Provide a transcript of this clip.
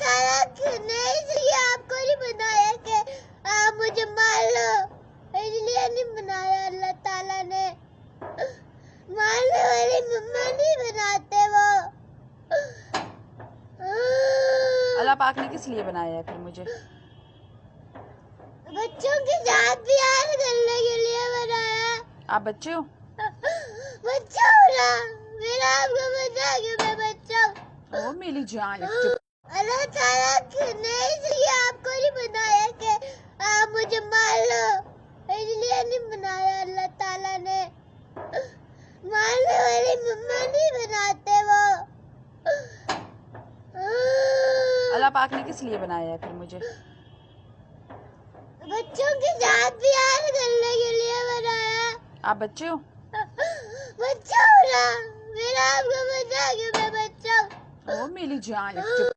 ताला ने इसलिए आपको नहीं बनाया कि आप मुझे मार लो, इसलिए नहीं बनाया। अल्लाह ताला ने मारने वाली मम्मा नहीं बनाते वो। अल्लाह पाक ने किस लिए बनाया है फिर मुझे? बच्चों के साथ प्यार करने के लिए बनाया। आप बच्चे हो? बच्चा हूँ ना, मेरा आपको पता है कि मैं बच्चा हूँ। ओ मेरी जान, चुप। अल्लाह ताला ने इसलिए आपको नहीं बनाया कि आप मुझे मार लो, इसलिए नहीं बनाया। अल्लाह ताला ने मारने वाली मम्मा नहीं बनाते वो। अल्लाह पाक ने किस लिए बनाया है फिर मुझे? बच्चों के साथ प्यार करने के लिए बनाया। आप बच्चे हो? बच्चा हूँ ना, मेरा आपको पता है कि मैं बच्चा हूँ। ओ मेरी जान, चुप।